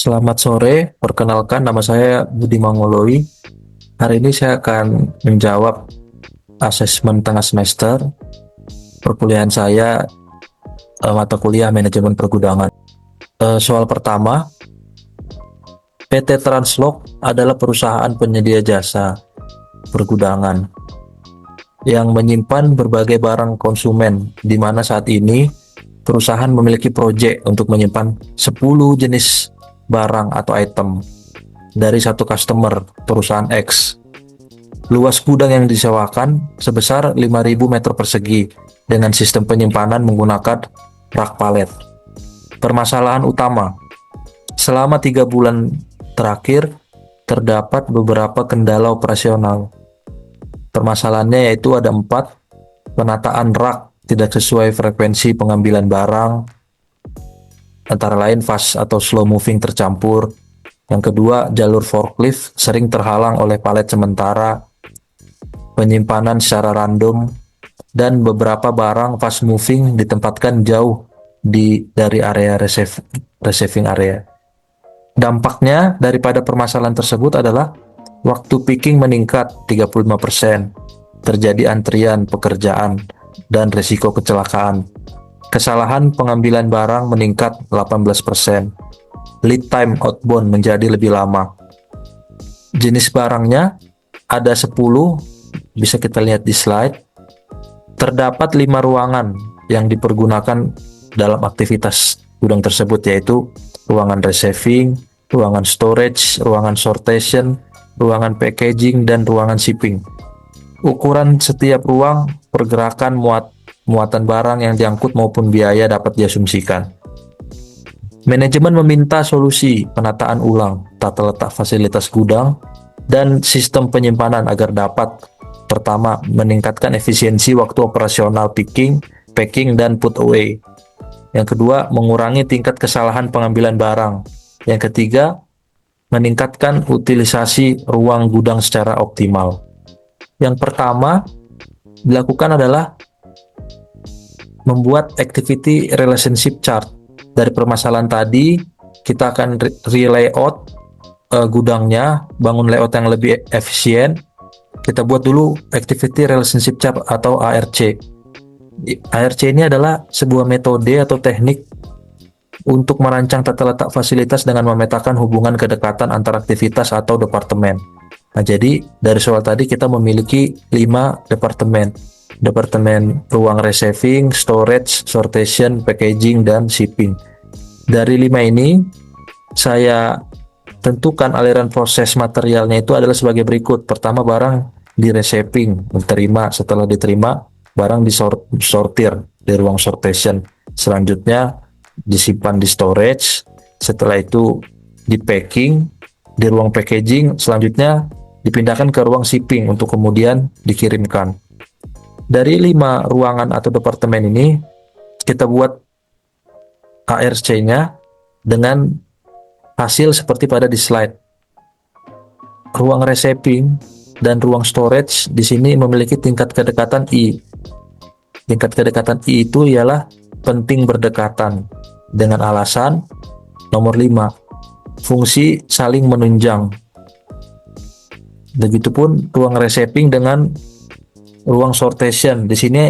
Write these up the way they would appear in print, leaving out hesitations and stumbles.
Selamat sore, perkenalkan nama saya Budi Mangoloi. Hari ini saya akan menjawab asesmen tengah semester perkuliahan saya, mata kuliah manajemen pergudangan. Soal pertama, PT Translog adalah perusahaan penyedia jasa pergudangan yang menyimpan berbagai barang konsumen, di mana saat ini perusahaan memiliki proyek untuk menyimpan 10 jenis barang atau item dari satu customer perusahaan X. Luas gudang yang disewakan sebesar 5.000 meter persegi dengan sistem penyimpanan menggunakan rak palet. Permasalahan utama, selama 3 bulan terakhir terdapat beberapa kendala operasional. Permasalahannya yaitu ada 4, penataan rak tidak sesuai frekuensi pengambilan barang, antara lain fast atau slow moving tercampur. Yang kedua, jalur forklift sering terhalang oleh palet sementara, penyimpanan secara random, dan beberapa barang fast moving ditempatkan jauh dari area receiving area. Dampaknya daripada permasalahan tersebut adalah waktu picking meningkat 35%, terjadi antrian pekerjaan, dan risiko kecelakaan. Kesalahan pengambilan barang meningkat 18%. Lead time outbound menjadi lebih lama. Jenis barangnya ada 10, bisa kita lihat di slide. Terdapat 5 ruangan yang dipergunakan dalam aktivitas gudang tersebut, yaitu ruangan receiving, ruangan storage, ruangan sortation, ruangan packaging, dan ruangan shipping. Ukuran setiap ruang, pergerakan muatan barang yang diangkut maupun biaya dapat diasumsikan. Manajemen meminta solusi penataan ulang tata letak fasilitas gudang dan sistem penyimpanan agar dapat, pertama, meningkatkan efisiensi waktu operasional picking, packing, dan put away. Yang kedua, mengurangi tingkat kesalahan pengambilan barang. Yang ketiga, meningkatkan utilisasi ruang gudang secara optimal. Yang pertama dilakukan adalah membuat activity relationship chart. Dari permasalahan tadi, kita akan re-layout gudangnya, bangun layout yang lebih efisien. Kita buat dulu activity relationship chart atau ARC. ARC ini adalah sebuah metode atau teknik untuk merancang tata letak fasilitas dengan memetakan hubungan kedekatan antar aktivitas atau departemen. Nah, jadi dari soal tadi kita memiliki 5 departemen. Departemen ruang receiving, storage, sortation, packaging, dan shipping. Dari 5 ini, saya tentukan aliran proses materialnya itu adalah sebagai berikut. Pertama, barang di receiving, diterima. Setelah diterima, barang disortir di ruang sortation. Selanjutnya, disimpan di storage. Setelah itu, di packing, di ruang packaging. Selanjutnya, dipindahkan ke ruang shipping untuk kemudian dikirimkan. Dari 5 ruangan atau departemen ini, kita buat ARC-nya dengan hasil seperti pada di slide. Ruang receiving dan ruang storage di sini memiliki tingkat kedekatan I. Tingkat kedekatan I itu ialah penting berdekatan dengan alasan nomor 5, fungsi saling menunjang. Begitupun ruang receiving dengan ruang sortation. Di sini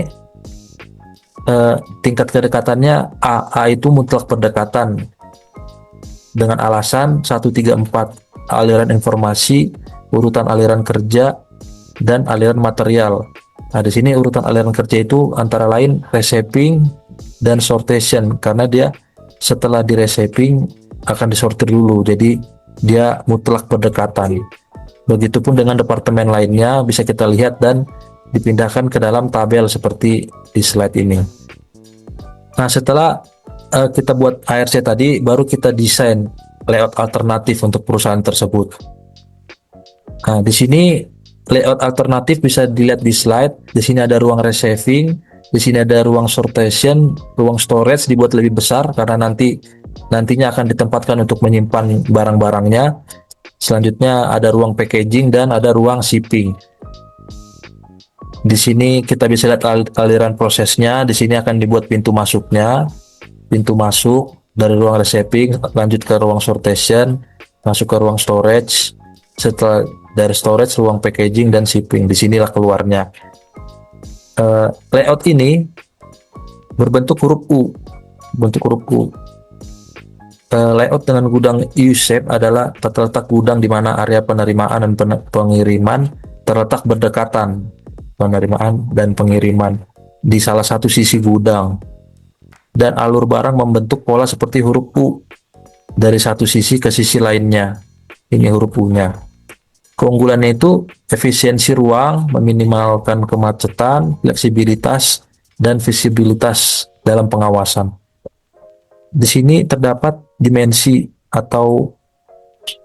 tingkat kedekatannya A. A itu mutlak berdekatan dengan alasan 1, 3, 4, aliran informasi, urutan aliran kerja, dan aliran material. Nah, di sini urutan aliran kerja itu antara lain receiving dan sortation, karena dia setelah di receiving akan disortir dulu, jadi dia mutlak berdekatan. Begitupun dengan departemen lainnya, bisa kita lihat dan dipindahkan ke dalam tabel seperti di slide ini. Nah, setelah kita buat ARC tadi, baru kita desain layout alternatif untuk perusahaan tersebut. Nah, di sini layout alternatif bisa dilihat di slide. Di sini ada ruang receiving, di sini ada ruang sortation, ruang storage dibuat lebih besar karena nantinya akan ditempatkan untuk menyimpan barang-barangnya. Selanjutnya ada ruang packaging dan ada ruang shipping. Di sini kita bisa lihat aliran prosesnya. Di sini akan dibuat pintu masuknya, pintu masuk, dari ruang receiving lanjut ke ruang sortation, masuk ke ruang storage, setelah dari storage ruang packaging dan shipping. Disinilah keluarnya. Layout ini berbentuk huruf U, bentuk huruf U. Layout dengan gudang U-shape adalah terletak gudang di mana area penerimaan dan pengiriman terletak berdekatan. Penerimaan dan pengiriman di salah satu sisi gudang, dan alur barang membentuk pola seperti huruf U dari satu sisi ke sisi lainnya. Ini huruf U-nya. Keunggulannya itu efisiensi ruang, meminimalkan kemacetan, fleksibilitas, dan visibilitas dalam pengawasan. Di sini terdapat dimensi atau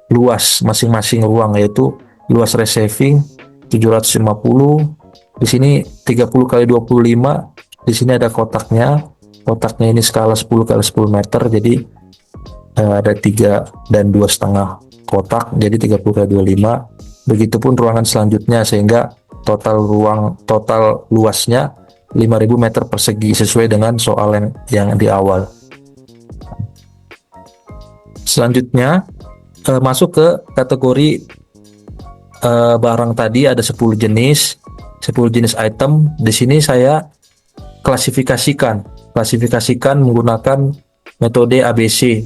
luas masing-masing ruang, yaitu luas receiving 750, di sini 30 kali 25, di sini ada kotaknya. Kotaknya ini skala 10 kali 10 meter, jadi ada 3 dan 2,5 kotak, jadi 30 kali 25. Begitupun ruangan selanjutnya, sehingga total luasnya 5000 meter persegi sesuai dengan soal yang di awal. Selanjutnya masuk ke kategori barang. Tadi ada 10 jenis item. Di sini saya klasifikasikan menggunakan metode ABC.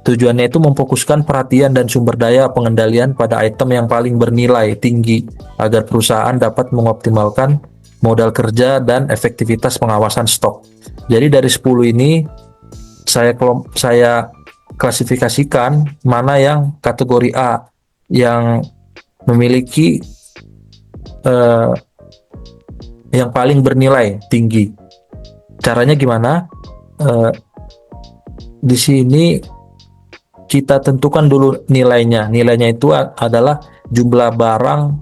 Tujuannya itu memfokuskan perhatian dan sumber daya pengendalian pada item yang paling bernilai tinggi agar perusahaan dapat mengoptimalkan modal kerja dan efektivitas pengawasan stok. Jadi dari 10 ini saya klasifikasikan mana yang kategori A yang memiliki yang paling bernilai tinggi. Caranya gimana? Di sini kita tentukan dulu nilainya. Nilainya itu adalah jumlah barang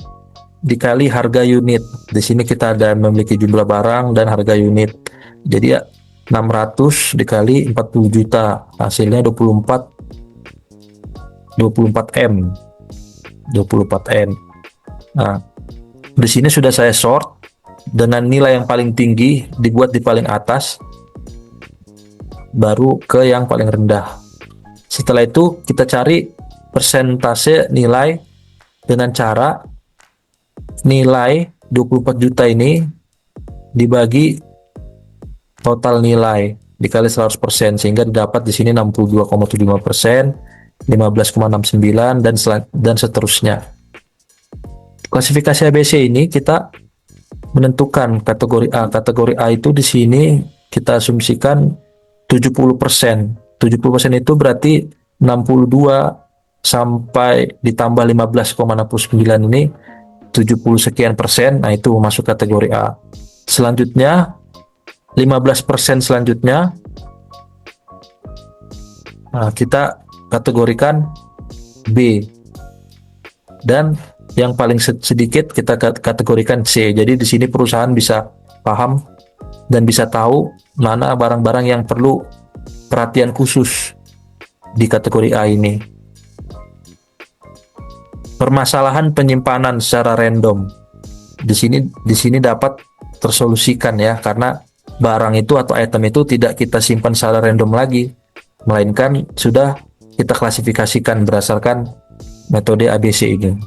dikali harga unit. Di sini kita ada memiliki jumlah barang dan harga unit. Jadi 600 dikali 40 juta, hasilnya 24 M. Nah, di sini sudah saya sort dengan nilai yang paling tinggi dibuat di paling atas, baru ke yang paling rendah. Setelah itu kita cari persentase nilai dengan cara nilai 24 juta ini dibagi total nilai dikali 100%, sehingga didapat di sini 62,75%, 15,69 dan seterusnya. Klasifikasi ABC ini kita menentukan kategori A. Kategori A itu di sini kita asumsikan 70%. 70% itu berarti 62 sampai ditambah 15,69 ini 70 sekian persen. Nah, itu masuk kategori A. Selanjutnya 15% selanjutnya, nah, kita kategorikan B, dan yang paling sedikit kita kategorikan C. Jadi di sini perusahaan bisa paham dan bisa tahu mana barang-barang yang perlu perhatian khusus di kategori A ini. Permasalahan penyimpanan secara random di sini dapat tersolusikan ya, karena barang itu atau item itu tidak kita simpan secara random lagi, melainkan sudah kita klasifikasikan berdasarkan metode ABC ini.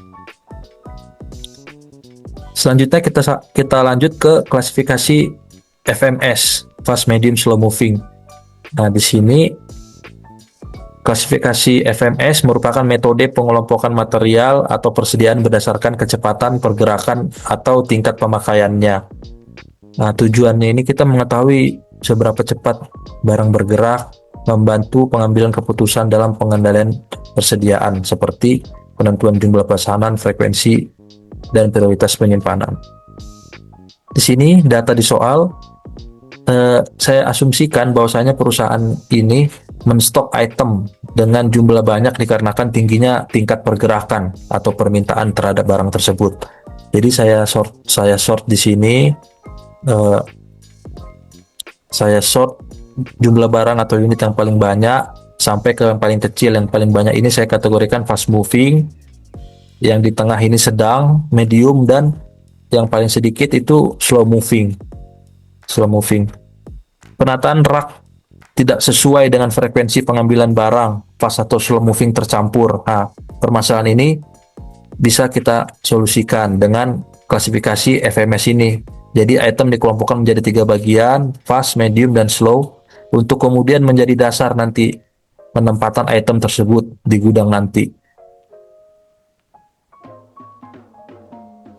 Selanjutnya kita lanjut ke klasifikasi FMS, fast medium slow moving. Nah, di sini klasifikasi FMS merupakan metode pengelompokan material atau persediaan berdasarkan kecepatan pergerakan atau tingkat pemakaiannya. Nah, tujuannya ini kita mengetahui seberapa cepat barang bergerak, membantu pengambilan keputusan dalam pengendalian persediaan seperti penentuan jumlah pesanan, frekuensi, dan prioritas penyimpanan. Di sini data di soal, saya asumsikan bahwasanya perusahaan ini menstok item dengan jumlah banyak dikarenakan tingginya tingkat pergerakan atau permintaan terhadap barang tersebut. Jadi saya sort di sini. Saya sort jumlah barang atau unit yang paling banyak sampai ke yang paling kecil. Yang paling banyak ini saya kategorikan fast moving, yang di tengah ini sedang, medium, dan yang paling sedikit itu slow moving. Penataan rak tidak sesuai dengan frekuensi pengambilan barang, fast atau slow moving tercampur. Nah, permasalahan ini bisa kita solusikan dengan klasifikasi FMS ini. Jadi item dikelompokkan menjadi 3 bagian, fast, medium, dan slow, untuk kemudian menjadi dasar nanti penempatan item tersebut di gudang nanti.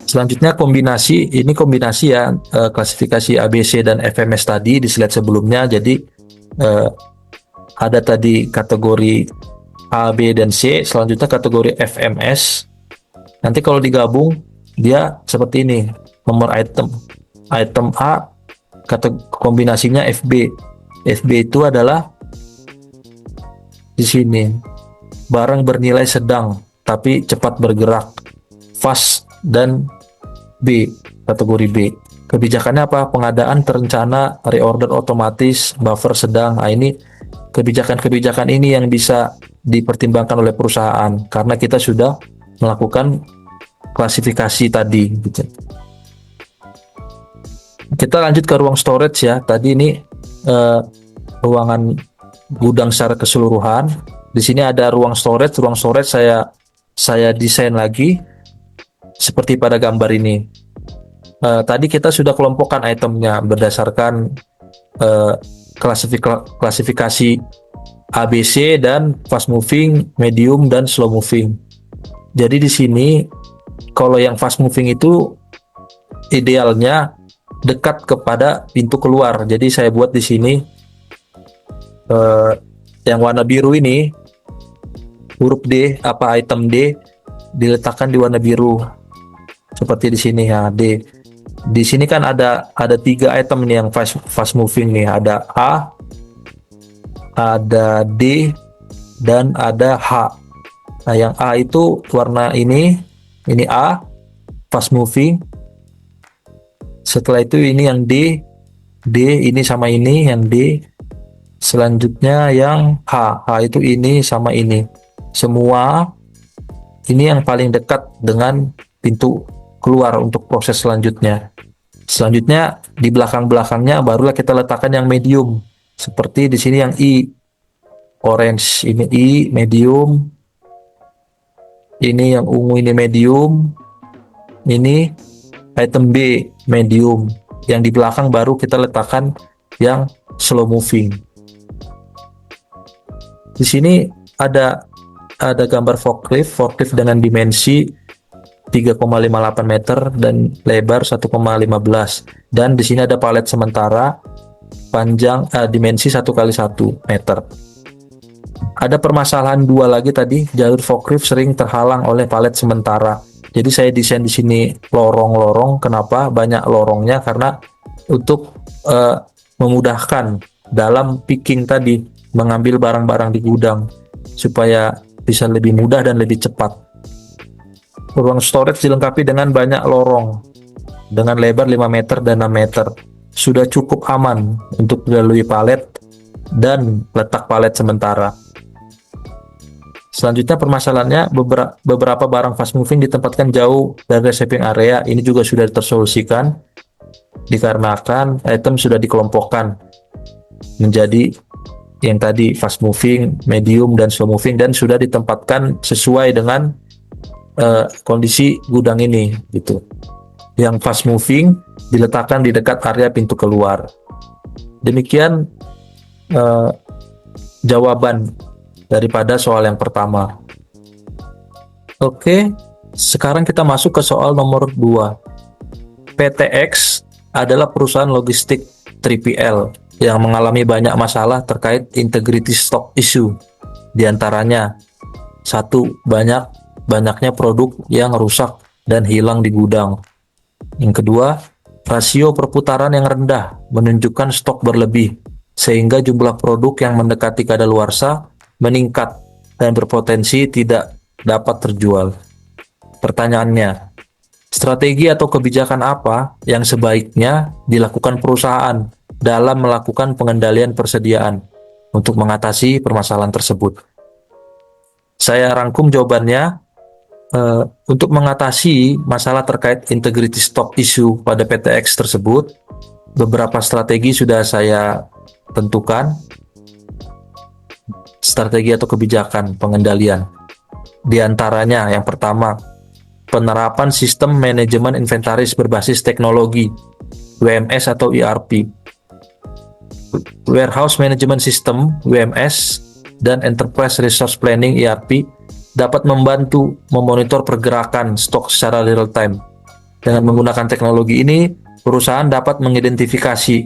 Selanjutnya kombinasi, ini kombinasi ya, klasifikasi ABC dan FMS tadi di slide sebelumnya. Jadi ada tadi kategori A, B, dan C, selanjutnya kategori FMS. Nanti kalau digabung dia seperti ini, nomor item A, kombinasinya FB. FB itu adalah di sini barang bernilai sedang tapi cepat bergerak, fast, dan B, kategori B. Kebijakannya apa? Pengadaan terencana, reorder otomatis, buffer sedang. Nah, ini kebijakan-kebijakan ini yang bisa dipertimbangkan oleh perusahaan karena kita sudah melakukan klasifikasi tadi gitu. Kita lanjut ke ruang storage ya. Tadi ini ruangan gudang secara keseluruhan. Di sini ada ruang storage. Ruang storage saya desain lagi seperti pada gambar ini. Tadi kita sudah kelompokkan itemnya berdasarkan klasifikasi ABC dan fast moving, medium, dan slow moving. Jadi di sini kalau yang fast moving itu idealnya dekat kepada pintu keluar. Jadi saya buat di sini yang warna biru ini, huruf D, item D diletakkan di warna biru seperti di sini ya, D. Di sini kan ada 3 item nih yang fast moving nih, ada A, ada D, dan ada H. Nah, yang A itu warna ini A, fast moving. Setelah itu ini yang D ini sama ini yang D. Selanjutnya yang H itu ini sama ini. Semua ini yang paling dekat dengan pintu keluar untuk proses selanjutnya. Selanjutnya di belakang-belakangnya barulah kita letakkan yang medium. Seperti di sini yang I, orange ini I, medium. Ini yang ungu ini medium. Ini item B, medium. Yang di belakang baru kita letakkan yang slow moving. Di sini ada gambar forklift dengan dimensi 3,58 meter dan lebar 1,15, dan di sini ada palet sementara panjang dimensi 1x1 meter. Ada permasalahan dua lagi tadi, jalur forklift sering terhalang oleh palet sementara. Jadi saya desain di sini lorong-lorong. Kenapa banyak lorongnya? Karena untuk memudahkan dalam picking tadi, mengambil barang-barang di gudang supaya bisa lebih mudah dan lebih cepat. Ruang storage dilengkapi dengan banyak lorong dengan lebar 5 meter dan 6 meter. Sudah cukup aman untuk dilalui palet dan letak palet sementara. Selanjutnya permasalahannya beberapa barang fast moving ditempatkan jauh dari receiving area. Ini juga sudah tersolusikan dikarenakan item sudah dikelompokkan menjadi yang tadi fast moving, medium, dan slow moving, dan sudah ditempatkan sesuai dengan kondisi gudang ini gitu. Yang fast moving diletakkan di dekat area pintu keluar. Demikian jawaban daripada soal yang pertama. Oke, sekarang kita masuk ke soal nomor 2. PTX adalah perusahaan logistik 3PL yang mengalami banyak masalah terkait integrity stock issue. Di antaranya, 1. Banyaknya produk yang rusak dan hilang di gudang. Yang kedua, rasio perputaran yang rendah menunjukkan stok berlebih, sehingga jumlah produk yang mendekati kadaluarsa meningkat dan berpotensi tidak dapat terjual. Pertanyaannya, strategi atau kebijakan apa yang sebaiknya dilakukan perusahaan dalam melakukan pengendalian persediaan untuk mengatasi permasalahan tersebut? Saya rangkum jawabannya. Untuk mengatasi masalah terkait integrity stock issue pada PTX tersebut, beberapa strategi sudah saya tentukan. strategi atau kebijakan pengendalian. Di antaranya yang pertama, penerapan sistem manajemen inventaris berbasis teknologi WMS atau ERP. Warehouse Management System WMS dan Enterprise Resource Planning ERP dapat membantu memonitor pergerakan stok secara real time. Dengan menggunakan teknologi ini, perusahaan dapat mengidentifikasi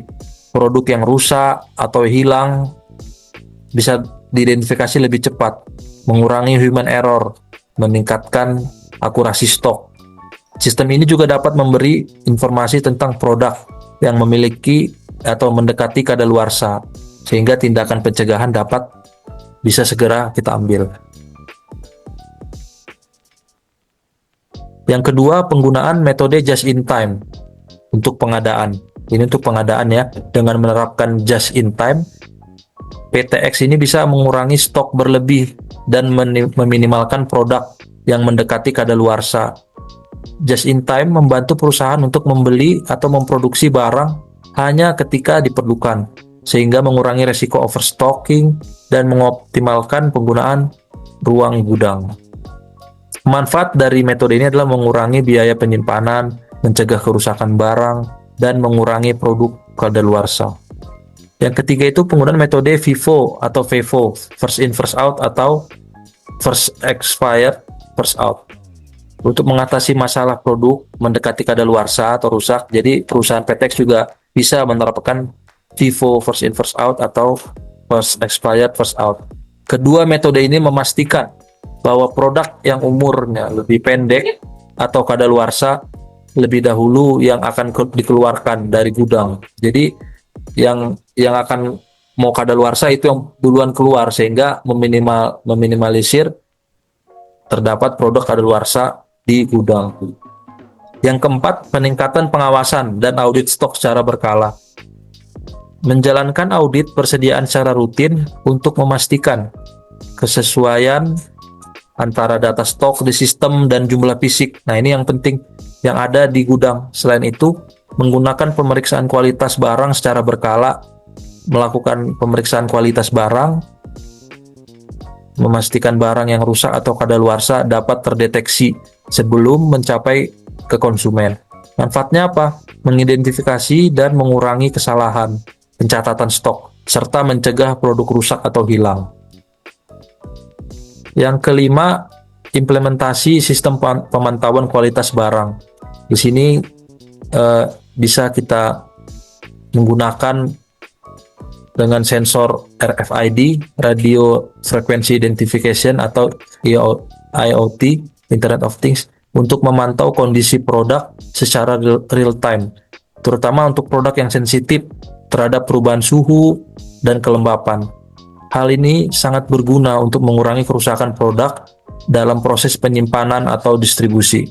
produk yang rusak atau hilang, bisa diidentifikasi lebih cepat, mengurangi human error, meningkatkan akurasi stok. Sistem ini juga dapat memberi informasi tentang produk yang memiliki atau mendekati kadaluarsa, sehingga tindakan pencegahan dapat bisa segera kita ambil. Yang kedua, penggunaan metode just in time untuk pengadaan. Ini untuk pengadaan ya. Dengan menerapkan just in time, PTX ini bisa mengurangi stok berlebih dan meminimalkan produk yang mendekati kadaluarsa. Just in time membantu perusahaan untuk membeli atau memproduksi barang hanya ketika diperlukan, sehingga mengurangi resiko overstocking dan mengoptimalkan penggunaan ruang gudang. Manfaat dari metode ini adalah mengurangi biaya penyimpanan, mencegah kerusakan barang, dan mengurangi produk kadaluarsa. Yang ketiga itu penggunaan metode FIFO atau FIFO, first in first out atau first expired first out. Untuk mengatasi masalah produk mendekati kadaluarsa atau rusak, jadi perusahaan PTX juga bisa menerapkan FIFO, first in first out atau first expired first out. Kedua metode ini memastikan bahwa produk yang umurnya lebih pendek atau kadaluarsa lebih dahulu yang akan dikeluarkan dari gudang. Jadi yang akan mau kadaluarsa itu yang duluan keluar, sehingga meminimalisir terdapat produk kadaluarsa di gudang. Yang keempat, peningkatan pengawasan dan audit stok secara berkala. Menjalankan audit persediaan secara rutin untuk memastikan kesesuaian antara data stok di sistem dan jumlah fisik. Nah, ini yang penting yang ada di gudang. Selain itu, menggunakan pemeriksaan kualitas barang secara berkala, melakukan pemeriksaan kualitas barang, memastikan barang yang rusak atau kadaluarsa dapat terdeteksi sebelum mencapai ke konsumen. Manfaatnya apa? Mengidentifikasi dan mengurangi kesalahan pencatatan stok, serta mencegah produk rusak atau hilang. Yang kelima, implementasi sistem pemantauan kualitas barang. Di sini bisa kita menggunakan dengan sensor RFID, Radio Frequency Identification atau IoT, Internet of Things, untuk memantau kondisi produk secara real time, terutama untuk produk yang sensitif terhadap perubahan suhu dan kelembapan. Hal ini sangat berguna untuk mengurangi kerusakan produk dalam proses penyimpanan atau distribusi.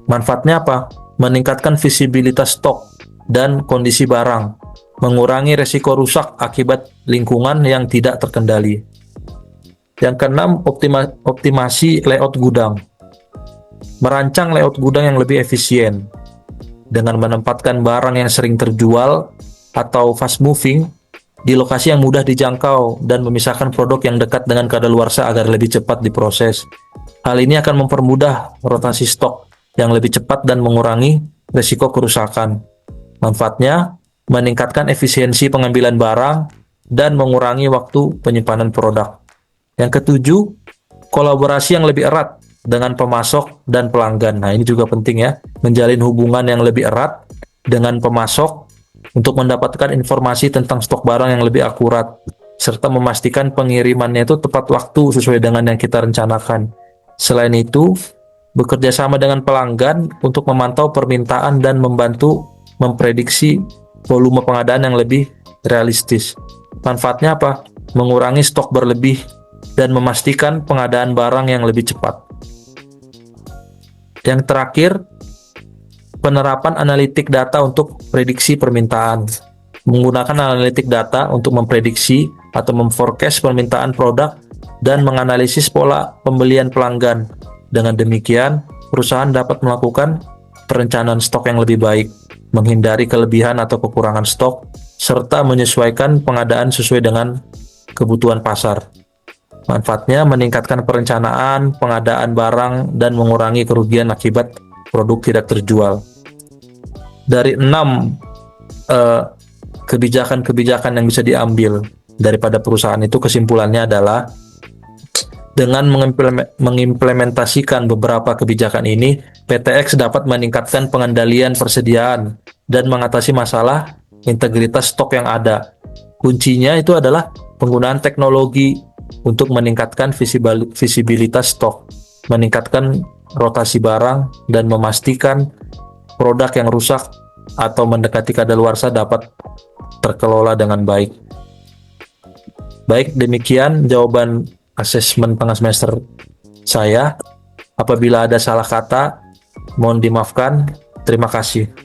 Manfaatnya apa? Meningkatkan visibilitas stok dan kondisi barang, mengurangi resiko rusak akibat lingkungan yang tidak terkendali. Yang keenam, optimasi layout gudang. Merancang layout gudang yang lebih efisien dengan menempatkan barang yang sering terjual atau fast moving di lokasi yang mudah dijangkau dan memisahkan produk yang dekat dengan kadaluarsa agar lebih cepat diproses. Hal ini akan mempermudah rotasi stok yang lebih cepat dan mengurangi risiko kerusakan. Manfaatnya, meningkatkan efisiensi pengambilan barang dan mengurangi waktu penyimpanan produk. Yang ketujuh, kolaborasi yang lebih erat dengan pemasok dan pelanggan. Nah, ini juga penting ya, menjalin hubungan yang lebih erat dengan pemasok untuk mendapatkan informasi tentang stok barang yang lebih akurat, serta memastikan pengirimannya itu tepat waktu sesuai dengan yang kita rencanakan. Selain itu, bekerja sama dengan pelanggan untuk memantau permintaan dan membantu memprediksi volume pengadaan yang lebih realistis. Manfaatnya apa? Mengurangi stok berlebih dan memastikan pengadaan barang yang lebih cepat. Yang terakhir, penerapan analitik data untuk prediksi permintaan. Menggunakan analitik data untuk memprediksi atau memforecast permintaan produk dan menganalisis pola pembelian pelanggan. Dengan demikian, perusahaan dapat melakukan perencanaan stok yang lebih baik, menghindari kelebihan atau kekurangan stok, serta menyesuaikan pengadaan sesuai dengan kebutuhan pasar. Manfaatnya meningkatkan perencanaan, pengadaan barang, dan mengurangi kerugian akibat produk tidak terjual. Dari 6 eh, kebijakan-kebijakan yang bisa diambil daripada perusahaan itu, kesimpulannya adalah dengan mengimplementasikan beberapa kebijakan ini, PTX dapat meningkatkan pengendalian persediaan dan mengatasi masalah integritas stok yang ada. Kuncinya itu adalah penggunaan teknologi untuk meningkatkan visibilitas stok, meningkatkan rotasi barang, dan memastikan produk yang rusak atau mendekati kadaluarsa dapat terkelola dengan baik. Baik, demikian jawaban asesmen tengah semester saya. Apabila ada salah kata, mohon dimaafkan. Terima kasih.